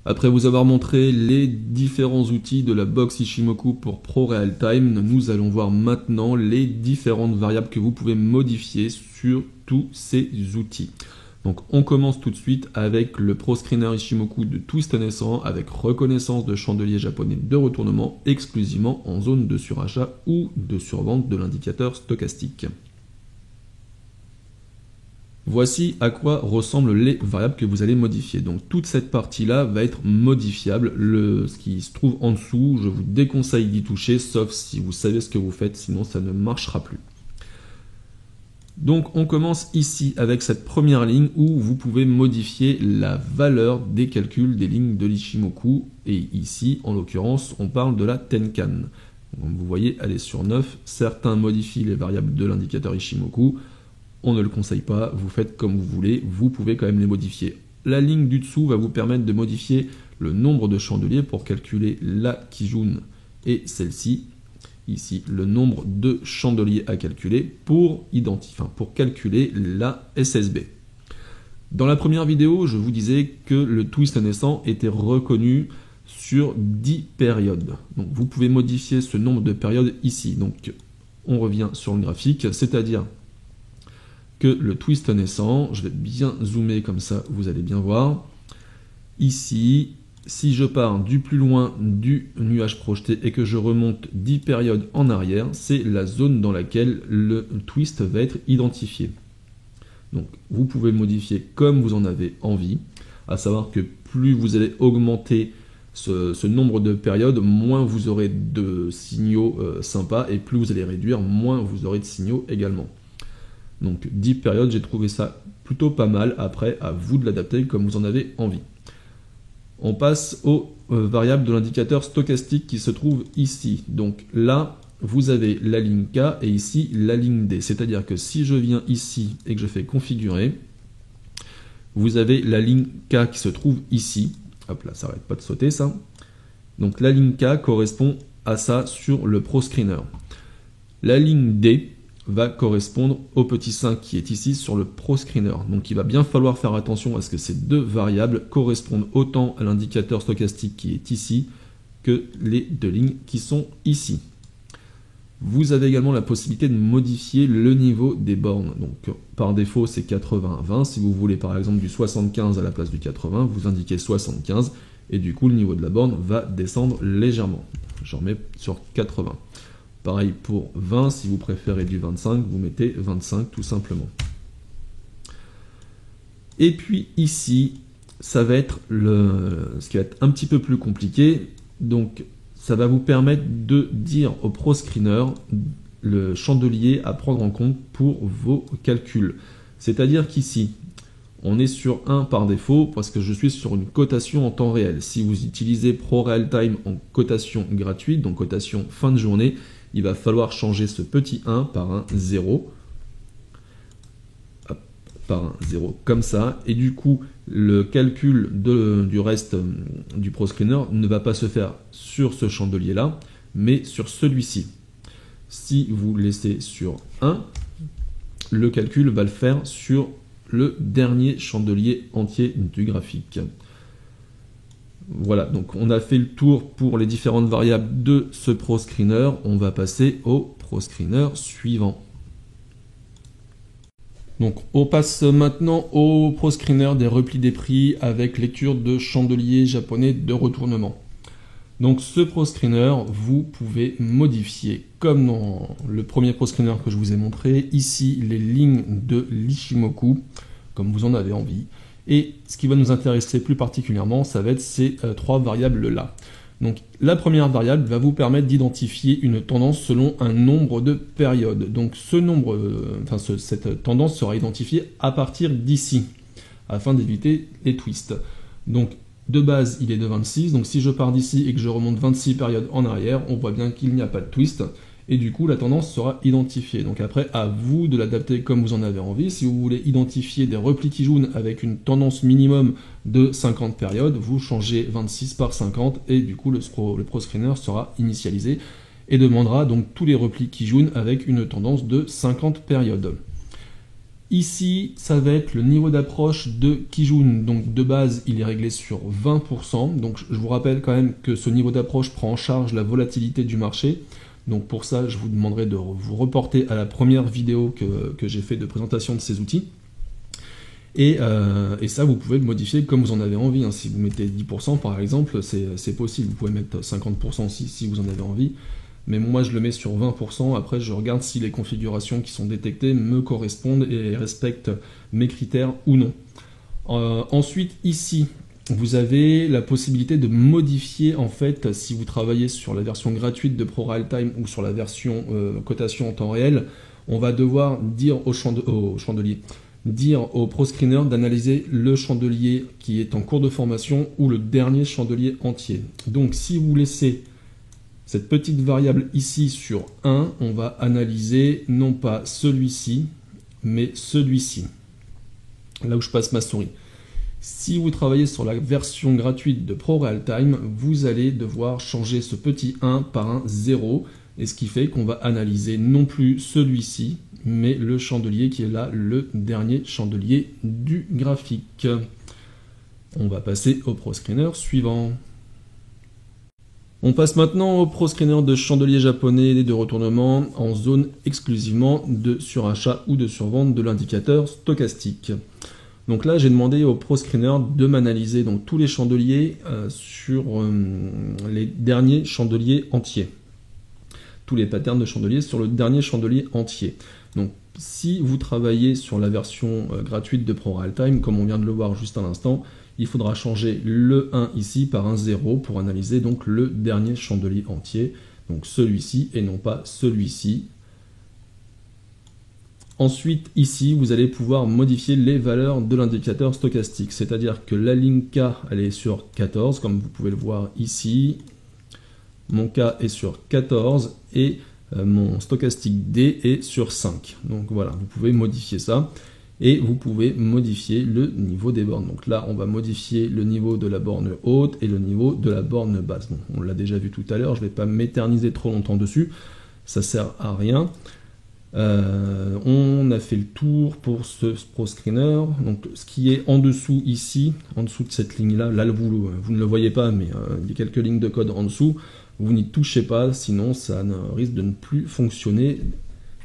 Après vous avoir montré les différents outils de la box Ishimoku pour ProRealTime, nous allons voir maintenant les différentes variables que vous pouvez modifier sur tous ces outils. Donc on commence tout de suite avec le ProScreener Ishimoku de Twist naissant avec reconnaissance de chandelier japonais de retournement exclusivement en zone de surachat ou de survente de l'indicateur stochastique. Voici à quoi ressemblent les variables que vous allez modifier. Donc toute cette partie-là va être modifiable. Ce qui se trouve en dessous, je vous déconseille d'y toucher, sauf si vous savez ce que vous faites, sinon ça ne marchera plus. Donc on commence ici avec cette première ligne où vous pouvez modifier la valeur des calculs des lignes de l'Ishimoku. Et ici, en l'occurrence, on parle de la Tenkan. Comme vous voyez, elle est sur 9. Certains modifient les variables de l'indicateur Ishimoku. On ne le conseille pas, vous faites comme vous voulez, vous pouvez quand même les modifier. La ligne du dessous va vous permettre de modifier le nombre de chandeliers pour calculer la Kijun et celle-ci. Ici, le nombre de chandeliers à calculer pour calculer la SSB. Dans la première vidéo, je vous disais que le twist naissant était reconnu sur 10 périodes. Donc vous pouvez modifier ce nombre de périodes ici. Donc on revient sur le graphique, c'est-à-dire que le twist naissant, je vais bien zoomer comme ça, vous allez bien voir. Ici, si je pars du plus loin du nuage projeté et que je remonte 10 périodes en arrière, c'est la zone dans laquelle le twist va être identifié. Donc vous pouvez modifier comme vous en avez envie, à savoir que plus vous allez augmenter ce nombre de périodes, moins vous aurez de signaux sympas, et plus vous allez réduire, moins vous aurez de signaux également. Donc 10 périodes, j'ai trouvé ça plutôt pas mal. Après, à vous de l'adapter comme vous en avez envie. On passe aux variables de l'indicateur stochastique qui se trouve ici. Donc là, vous avez la ligne K et ici la ligne D. C'est-à-dire que si je viens ici et que je fais configurer, vous avez la ligne K qui se trouve ici. Hop là, ça n'arrête pas de sauter ça. Donc la ligne K correspond à ça sur le ProScreener. La ligne D va correspondre au petit 5 qui est ici sur le ProScreener. Donc il va bien falloir faire attention à ce que ces deux variables correspondent autant à l'indicateur stochastique qui est ici que les deux lignes qui sont ici. Vous avez également la possibilité de modifier le niveau des bornes. Donc par défaut c'est 80-20. Si vous voulez par exemple du 75 à la place du 80, vous indiquez 75 et du coup le niveau de la borne va descendre légèrement. Je remets sur 80. Pareil pour 20, si vous préférez du 25, vous mettez 25 tout simplement. Et puis ici, ça va être ce qui va être un petit peu plus compliqué. Donc ça va vous permettre de dire au ProScreener le chandelier à prendre en compte pour vos calculs. C'est-à-dire qu'ici, on est sur 1 par défaut parce que je suis sur une cotation en temps réel. Si vous utilisez ProRealTime en cotation gratuite, donc cotation fin de journée, il va falloir changer ce petit 1 par un 0. Hop, par un 0 comme ça. Et du coup, le calcul du reste du ProScreener ne va pas se faire sur ce chandelier-là, mais sur celui-ci. Si vous laissez sur 1, le calcul va le faire sur le dernier chandelier entier du graphique. Voilà, donc on a fait le tour pour les différentes variables de ce ProScreener. On va passer au ProScreener suivant. Donc on passe maintenant au ProScreener des replis des prix avec lecture de chandelier japonais de retournement. Donc ce ProScreener, vous pouvez modifier, comme dans le premier ProScreener que je vous ai montré, ici les lignes de l'Ishimoku, comme vous en avez envie. Et ce qui va nous intéresser plus particulièrement, ça va être ces trois variables-là. Donc la première variable va vous permettre d'identifier une tendance selon un nombre de périodes. Donc cette tendance sera identifiée à partir d'ici, afin d'éviter les twists. Donc de base, il est de 26, donc si je pars d'ici et que je remonte 26 périodes en arrière, on voit bien qu'il n'y a pas de twist. Et du coup, la tendance sera identifiée. Donc après, à vous de l'adapter comme vous en avez envie. Si vous voulez identifier des replis Kijun avec une tendance minimum de 50 périodes, vous changez 26 par 50 et du coup, le ProScreener sera initialisé et demandera donc tous les replis Kijun avec une tendance de 50 périodes. Ici, ça va être le niveau d'approche de Kijun. Donc de base, il est réglé sur 20%. Donc je vous rappelle quand même que ce niveau d'approche prend en charge la volatilité du marché. Donc pour ça, je vous demanderai de vous reporter à la première vidéo que j'ai fait de présentation de ces outils. Et ça, vous pouvez le modifier comme vous en avez envie. Si vous mettez 10% par exemple, c'est possible. Vous pouvez mettre 50% si vous en avez envie. Mais moi, je le mets sur 20%. Après, je regarde si les configurations qui sont détectées me correspondent et respectent mes critères ou non. Ensuite, ici, vous avez la possibilité de modifier, en fait, si vous travaillez sur la version gratuite de ProRealTime ou sur la version cotation en temps réel, on va devoir dire au chandelier, dire au ProScreener d'analyser le chandelier qui est en cours de formation ou le dernier chandelier entier. Donc, si vous laissez cette petite variable ici sur 1, on va analyser non pas celui-ci, mais celui-ci, là où je passe ma souris. Si vous travaillez sur la version gratuite de ProRealTime, vous allez devoir changer ce petit 1 par un 0, et ce qui fait qu'on va analyser non plus celui-ci, mais le chandelier qui est là, le dernier chandelier du graphique. On va passer au ProScreener suivant. On passe maintenant au ProScreener de chandelier japonais de retournement en zone exclusivement de surachat ou de survente de l'indicateur stochastique. Donc là, j'ai demandé au ProScreener de m'analyser donc tous les chandeliers sur les derniers chandeliers entiers. Tous les patterns de chandeliers sur le dernier chandelier entier. Donc si vous travaillez sur la version gratuite de ProRealTime, comme on vient de le voir juste à l'instant, il faudra changer le 1 ici par un 0 pour analyser donc le dernier chandelier entier, donc celui-ci et non pas celui-ci. Ensuite, ici, vous allez pouvoir modifier les valeurs de l'indicateur stochastique, c'est-à-dire que la ligne K, elle est sur 14, comme vous pouvez le voir ici. Mon K est sur 14 et mon stochastique D est sur 5. Donc voilà, vous pouvez modifier ça. Et vous pouvez modifier le niveau des bornes. Donc là, on va modifier le niveau de la borne haute et le niveau de la borne basse. Bon, on l'a déjà vu tout à l'heure, je ne vais pas m'éterniser trop longtemps dessus, ça ne sert à rien. On a fait le tour pour ce ProScreener. Donc ce qui est en dessous ici, en dessous de cette ligne-là, là vous ne le voyez pas, mais il y a quelques lignes de code en dessous, vous n'y touchez pas, sinon ça risque de ne plus fonctionner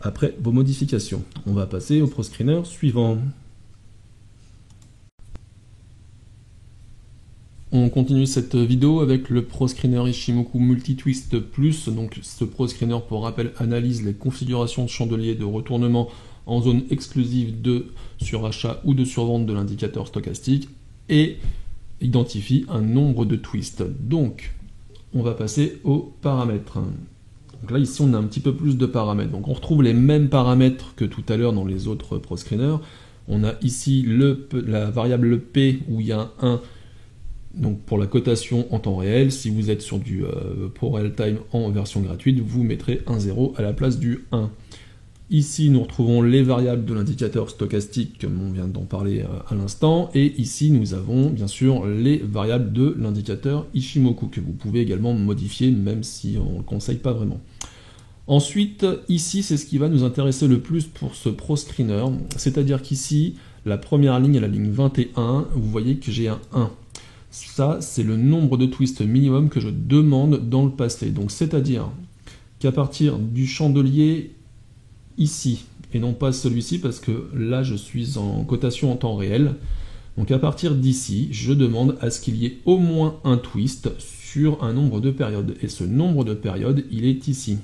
après vos modifications. On va passer au ProScreener suivant. On continue cette vidéo avec le ProScreener Ishimoku Multi-Twist Plus. Donc ce ProScreener, pour rappel, analyse les configurations de chandelier de retournement en zone exclusive de surachat ou de survente de l'indicateur stochastique et identifie un nombre de twists. Donc on va passer aux paramètres. Donc là, ici, on a un petit peu plus de paramètres. Donc on retrouve les mêmes paramètres que tout à l'heure dans les autres ProScreeners. On a ici la variable P où il y a un 1 donc pour la cotation en temps réel. Si vous êtes sur du ProRealTime en version gratuite, vous mettrez un 0 à la place du 1. Ici, nous retrouvons les variables de l'indicateur stochastique, comme on vient d'en parler à l'instant. Et ici, nous avons bien sûr les variables de l'indicateur Ishimoku, que vous pouvez également modifier, même si on ne le conseille pas vraiment. Ensuite, ici, c'est ce qui va nous intéresser le plus pour ce ProScreener. C'est-à-dire qu'ici, la première ligne, la ligne 21, vous voyez que j'ai un 1. Ça, c'est le nombre de twists minimum que je demande dans le passé. Donc, c'est-à-dire qu'à partir du chandelier ici, et non pas celui-ci, parce que là, je suis en cotation en temps réel. Donc, à partir d'ici, je demande à ce qu'il y ait au moins un twist sur un nombre de périodes. Et ce nombre de périodes, il est ici.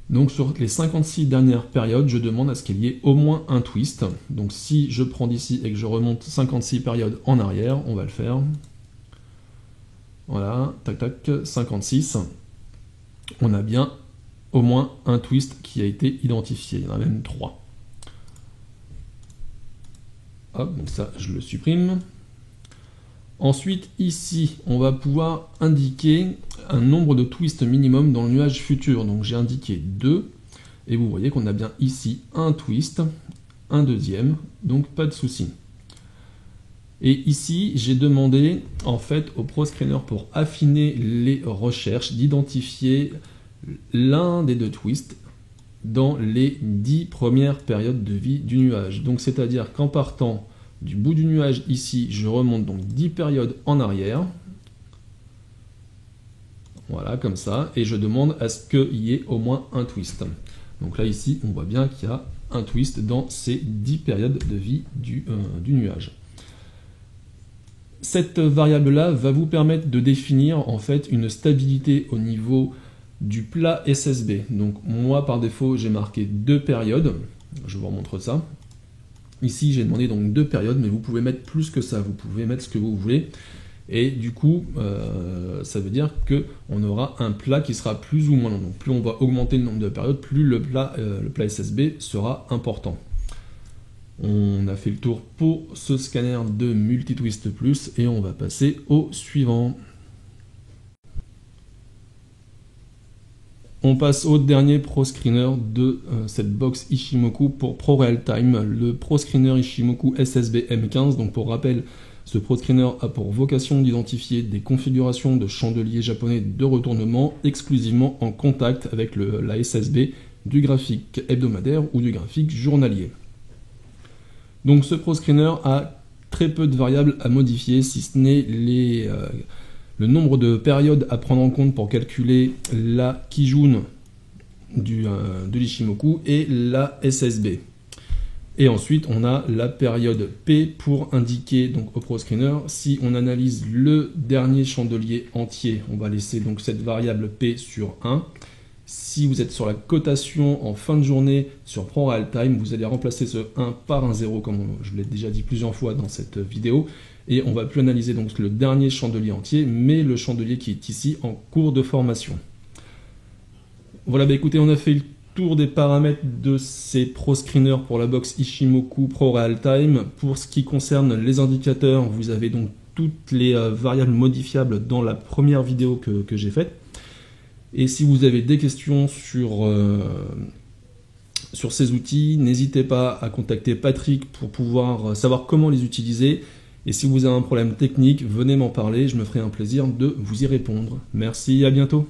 Donc, sur les 56 dernières périodes, je demande à ce qu'il y ait au moins un twist. Donc, si je prends d'ici et que je remonte 56 périodes en arrière, on va le faire. Voilà, tac, tac, 56. On a bien au moins un twist qui a été identifié. Il y en a même 3. Hop, donc ça, je le supprime. Ensuite, ici, on va pouvoir indiquer un nombre de twists minimum dans le nuage futur. Donc j'ai indiqué 2, et vous voyez qu'on a bien ici un twist, un deuxième, donc pas de souci. Et ici, j'ai demandé en fait au ProScreener, pour affiner les recherches, d'identifier l'un des deux twists dans les 10 premières périodes de vie du nuage. Donc c'est-à-dire qu'en partant du bout du nuage ici, je remonte donc 10 périodes en arrière. Voilà, comme ça, et je demande à ce qu'il y ait au moins un twist. Donc là ici, on voit bien qu'il y a un twist dans ces 10 périodes de vie du nuage. Cette variable-là va vous permettre de définir en fait une stabilité au niveau du plat SSB. Donc moi par défaut j'ai marqué 2 périodes, je vous remontre ça. Ici j'ai demandé donc 2 périodes, mais vous pouvez mettre plus que ça, vous pouvez mettre ce que vous voulez. Et du coup ça veut dire qu'on aura un plat qui sera plus ou moins long. Donc plus on va augmenter le nombre de périodes, plus le plat SSB sera important. On a fait le tour pour ce scanner de Multitwist Plus et on va passer au suivant. On passe au dernier Pro Screener de cette box Ishimoku pour Pro Real Time, le Pro Screener Ishimoku SSB M15. Donc pour rappel, ce Pro Screener a pour vocation d'identifier des configurations de chandeliers japonais de retournement exclusivement en contact avec la SSB du graphique hebdomadaire ou du graphique journalier. Donc ce Pro Screener a très peu de variables à modifier, si ce n'est le nombre de périodes à prendre en compte pour calculer la Kijun de l'Ishimoku et la SSB. Et ensuite on a la période P pour indiquer donc au Pro Screener si on analyse le dernier chandelier entier, on va laisser donc cette variable P sur 1. Si vous êtes sur la cotation en fin de journée sur Pro Real Time, vous allez remplacer ce 1 par un 0 comme je l'ai déjà dit plusieurs fois dans cette vidéo. Et on va plus analyser donc le dernier chandelier entier, mais le chandelier qui est ici en cours de formation. Voilà, bah écoutez, on a fait le tour des paramètres de ces Pro Screeners pour la box Ishimoku Pro Real Time. Pour ce qui concerne les indicateurs, vous avez donc toutes les variables modifiables dans la première vidéo que j'ai faite. Et si vous avez des questions sur ces outils, n'hésitez pas à contacter Patrick pour pouvoir savoir comment les utiliser. Et si vous avez un problème technique, venez m'en parler, je me ferai un plaisir de vous y répondre. Merci, à bientôt.